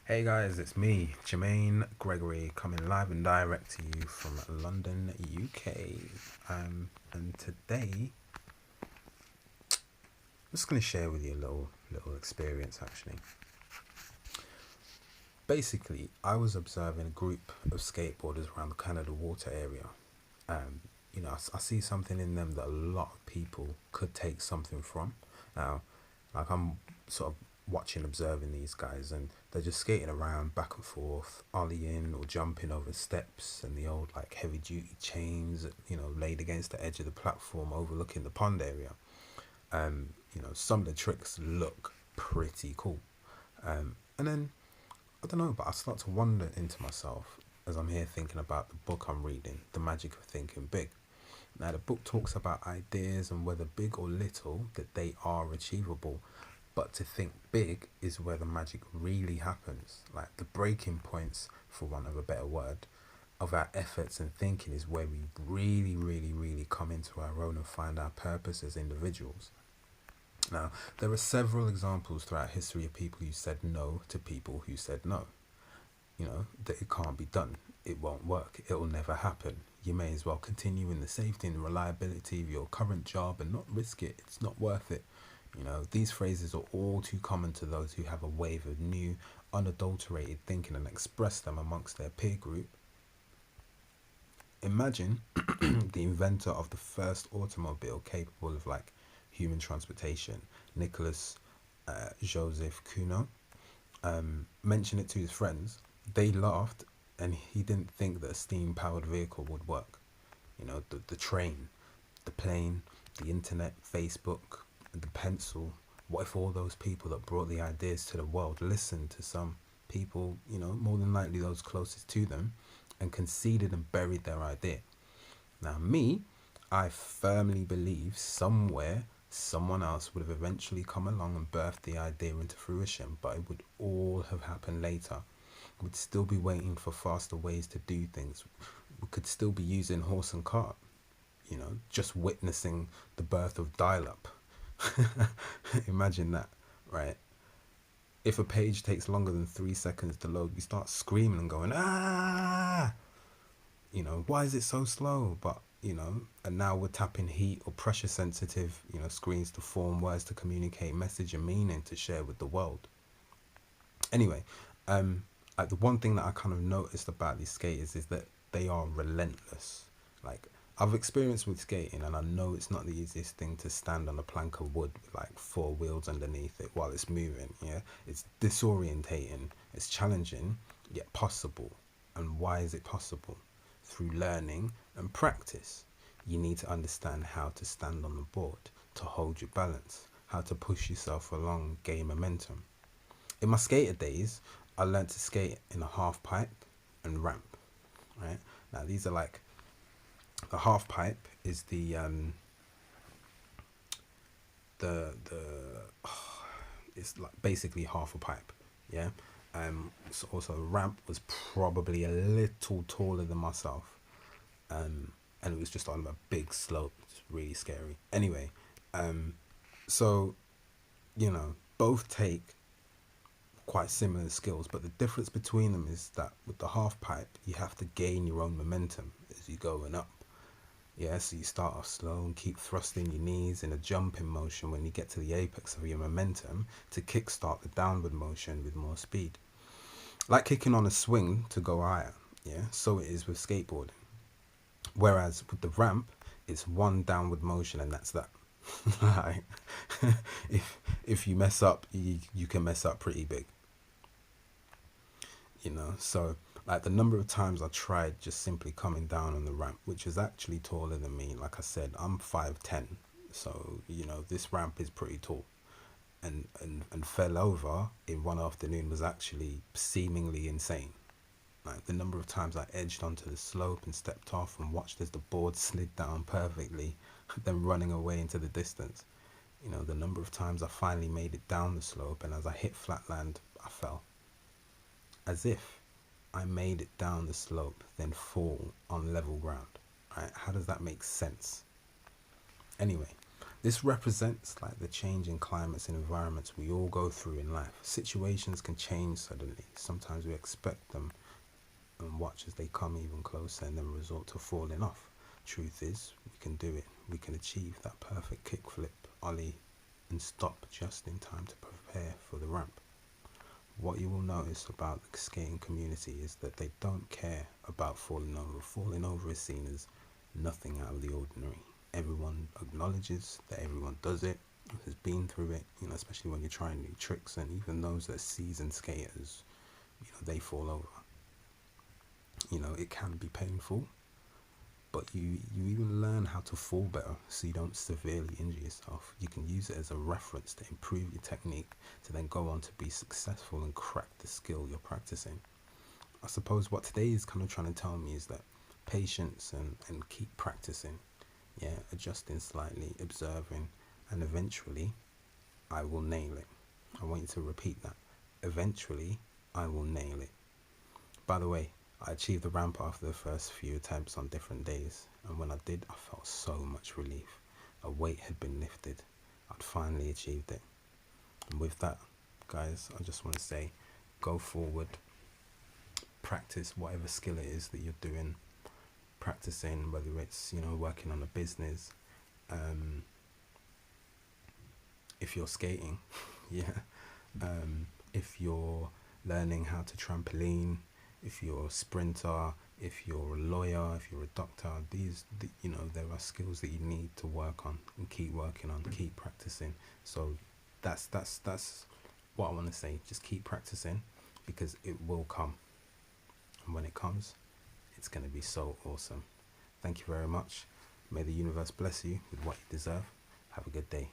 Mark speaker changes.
Speaker 1: Hey guys, it's me, Jermaine Gregory, coming live and direct to you from London, UK. And today I'm just going to share with you a little experience. Actually, basically, I was observing a group of skateboarders around the Canada Water area. Um, I see something in them that a lot of people could take something from. Now, like I'm sort of watching, observing these guys, and they're just skating around back and forth, ollieing or jumping over steps and the old like heavy duty chains, laid against the edge of the platform overlooking the pond area. Some of the tricks look pretty cool. And then I don't know, but I start to wonder into myself as I'm here thinking about the book I'm reading, The Magic of Thinking Big. Now, the book talks about ideas and whether big or little, that they are achievable. But to think big is where the magic really happens. Like the breaking points, for want of a better word, of our efforts and thinking is where we really, really, really come into our own and find our purpose as individuals. Now, there are several examples throughout history of people who said no to people who said no. That it can't be done. It won't work. It'll never happen. You may as well continue in the safety and reliability of your current job and not risk it. It's not worth it. These phrases are all too common to those who have a wave of new, unadulterated thinking and express them amongst their peer group. Imagine the inventor of the first automobile capable of like human transportation, Nicholas Joseph Cuno, mentioned it to his friends. They laughed, and he didn't think that a steam powered vehicle would work. The train, the plane, the internet, Facebook, the pencil. What if all those people that brought the ideas to the world listened to some people, more than likely those closest to them, and conceded and buried their idea? Now, me, I firmly believe somewhere someone else would have eventually come along and birthed the idea into fruition, but it would all have happened later. We'd still be waiting for faster ways to do things. We could still be using horse and cart, just witnessing the birth of dial up. Imagine that, right? If a page takes longer than 3 seconds to load, we start screaming and going, ah! Why is it so slow? But, and now we're tapping heat or pressure sensitive, screens to form words to communicate message and meaning to share with the world. Anyway, like the one thing that I kind of noticed about these skaters is that they are relentless. Like I've experienced with skating, and I know it's not the easiest thing to stand on a plank of wood with like four wheels underneath it while it's moving. Yeah, it's disorientating, it's challenging, yet possible. And why is it possible? Through learning and practice. You need to understand how to stand on the board, to hold your balance, how to push yourself along, gain momentum. In my skater days, I learned to skate in a half pipe and ramp. Right now, these are like a half pipe is the it's like basically half a pipe. Yeah. So also the ramp was probably a little taller than myself. And it was just on a big slope. It's really scary. Anyway, so both take quite similar skills, but the difference between them is that with the half pipe, you have to gain your own momentum as you go and up. Yeah, so you start off slow and keep thrusting your knees in a jumping motion when you get to the apex of your momentum to kickstart the downward motion with more speed. Like kicking on a swing to go higher. Yeah, so it is with skateboarding. Whereas with the ramp, it's one downward motion and that's that. Like, if you mess up, you can mess up pretty big. So like the number of times I tried just simply coming down on the ramp, which is actually taller than me. Like I said, I'm 5'10", so this ramp is pretty tall. And fell over in one afternoon was actually seemingly insane. Like the number of times I edged onto the slope and stepped off and watched as the board slid down perfectly, then running away into the distance. The number of times I finally made it down the slope, and as I hit flatland, I fell. As if I made it down the slope, then fall on level ground. Right? How does that make sense? Anyway, This represents like the change in climates and environments we all go through in life. Situations can change suddenly. Sometimes we expect them and watch as they come even closer and then resort to falling off. Truth is, we can do it. We can achieve that perfect kickflip, ollie, and stop just in time to prepare for the ramp. What you will notice about the skating community is that they don't care about falling over. Falling over is seen as nothing out of the ordinary. Everyone acknowledges that everyone does it, has been through it, especially when you're trying new tricks, and even those that are seasoned skaters, they fall over. It can be painful, but you even learn how to fall better so you don't severely injure yourself. You can use it as a reference to improve your technique to then go on to be successful and crack the skill you're practicing. I suppose what today is kind of trying to tell me is that patience and keep practicing, adjusting slightly, observing, and eventually I will nail it. I want you to repeat that. Eventually I will nail it. By the way, I achieved the ramp after the first few attempts on different days, and when I did, I felt so much relief. A weight had been lifted. I'd finally achieved it. And with that, guys, I just want to say, go forward, practice whatever skill it is that you're doing, practicing, whether it's, working on a business, if you're skating, if you're learning how to trampoline, if you're a sprinter, if you're a lawyer, if you're a doctor, there are skills that you need to work on and keep working on, keep practicing. So that's what I want to say. Just keep practicing, because it will come. And when it comes, it's going to be so awesome. Thank you very much. May the universe bless you with what you deserve. Have a good day.